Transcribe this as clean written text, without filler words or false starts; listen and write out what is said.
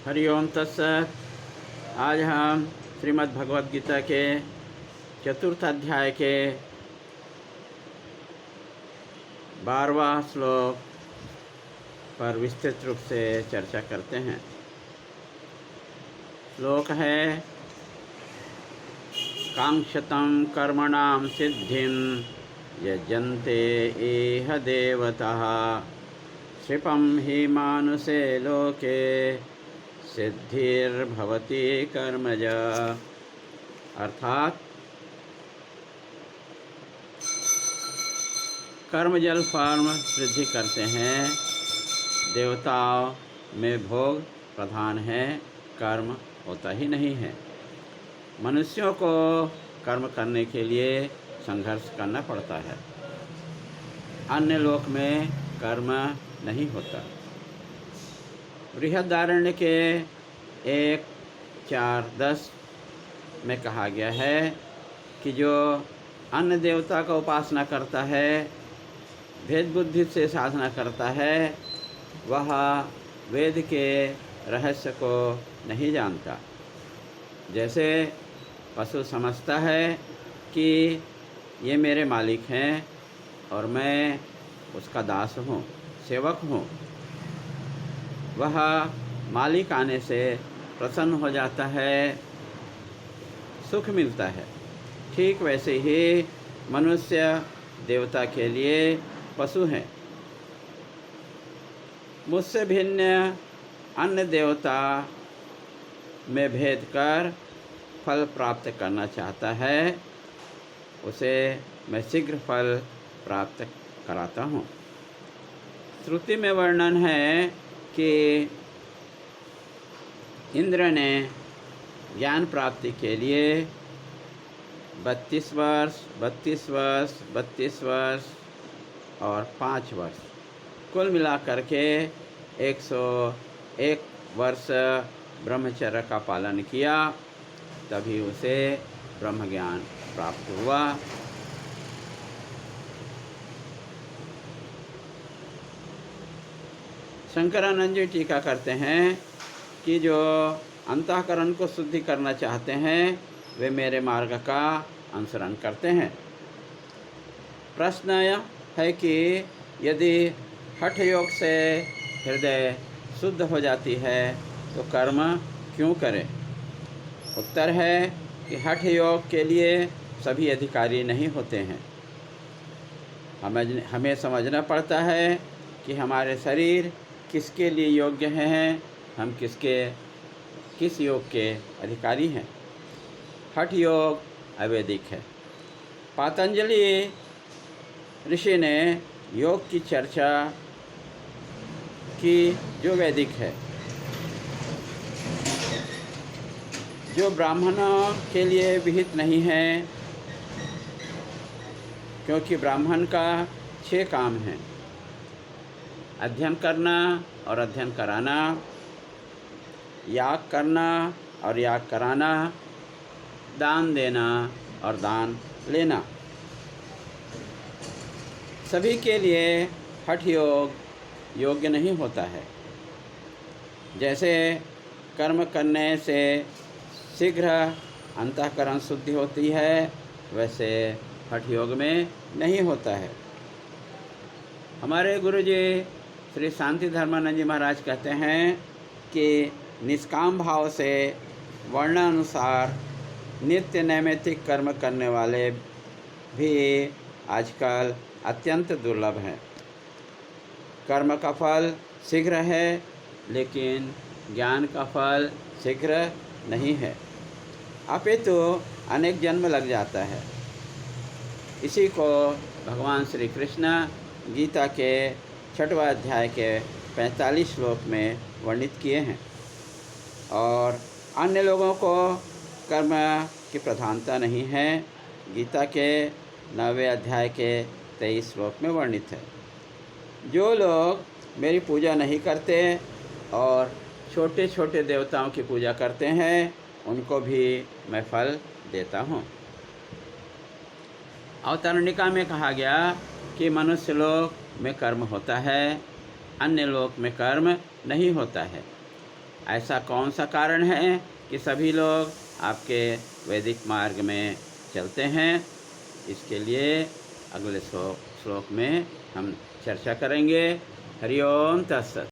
हरि ओम तत्सत। आज हम श्रीमद् भगवद गीता के चतुर्थ अध्याय के 12वां श्लोक पर विस्तृत रूप से चर्चा करते हैं। श्लोक है कांक्षतं कर्मणां सिद्धिं यजन्ते इह देवताः क्षिपं हि मानुषे लोके सिद्धिर्भवति कर्मज। अर्थात कर्मजल फल वृद्धि करते हैं। देवताओं में भोग प्रधान है, कर्म होता ही नहीं है। मनुष्यों को कर्म करने के लिए संघर्ष करना पड़ता है। अन्य लोक में कर्म नहीं होता। बृहदारण्य के 1:4-10 में कहा गया है कि जो अन्य देवता का उपासना करता है, भेद बुद्धि से साधना करता है, वह वेद के रहस्य को नहीं जानता। जैसे पशु समझता है कि ये मेरे मालिक हैं और मैं उसका दास हूँ, सेवक हूँ। वह मालिक आने से प्रसन्न हो जाता है, सुख मिलता है। ठीक वैसे ही मनुष्य देवता के लिए पशु हैं। मुझसे भिन्न अन्य देवता में भेद कर फल प्राप्त करना चाहता है, उसे मैं शीघ्र फल प्राप्त कराता हूँ। श्रुति में वर्णन है कि इंद्र ने ज्ञान प्राप्ति के लिए 32 वर्ष, 32 वर्ष, 32 वर्ष और 5 वर्ष कुल मिलाकर के 101 वर्ष ब्रह्मचर्य का पालन किया, तभी उसे ब्रह्म ज्ञान प्राप्त हुआ। शंकरानंद जी टीका करते हैं कि जो अंतःकरण को शुद्धि करना चाहते हैं, वे मेरे मार्ग का अनुसरण करते हैं। प्रश्न यह है कि यदि हठ योग से हृदय शुद्ध हो जाती है तो कर्म क्यों करें? उत्तर है कि हठ योग के लिए सभी अधिकारी नहीं होते हैं। हमें समझना पड़ता है कि हमारे शरीर किसके लिए योग्य हैं, हम किस योग के अधिकारी हैं। हठ योग अवैदिक है। पातंजलि ऋषि ने योग की चर्चा की जो वैदिक है, जो ब्राह्मणों के लिए विहित नहीं है, क्योंकि ब्राह्मण का 6 काम हैं: अध्ययन करना और अध्ययन कराना, याग करना और याग कराना, दान देना और दान लेना। सभी के लिए हठ योग योग्य नहीं होता है। जैसे कर्म करने से शीघ्र अंतःकरण शुद्धि होती है, वैसे हठ योग में नहीं होता है। हमारे गुरुजी श्री शांति धर्मानंद जी महाराज कहते हैं कि निष्काम भाव से वर्णानुसार नित्य नैमित्तिक कर्म करने वाले भी आजकल अत्यंत दुर्लभ हैं। कर्म का फल शीघ्र है, लेकिन ज्ञान का फल शीघ्र नहीं है, अपितु अनेक जन्म लग जाता है। इसी को भगवान श्री कृष्ण गीता के 6वें अध्याय के 45 श्लोक में वर्णित किए हैं। और अन्य लोगों को कर्म की प्रधानता नहीं है, गीता के 9वें अध्याय के 23 श्लोक में वर्णित है। जो लोग मेरी पूजा नहीं करते और छोटे छोटे देवताओं की पूजा करते हैं, उनको भी मैं फल देता हूँ। अवतरणिका में कहा गया कि मनुष्य लोक में कर्म होता है, अन्य लोक में कर्म नहीं होता है। ऐसा कौन सा कारण है कि सभी लोग आपके वैदिक मार्ग में चलते हैं? इसके लिए अगले श्लोक में हम चर्चा करेंगे। हरि ओम तत्सत।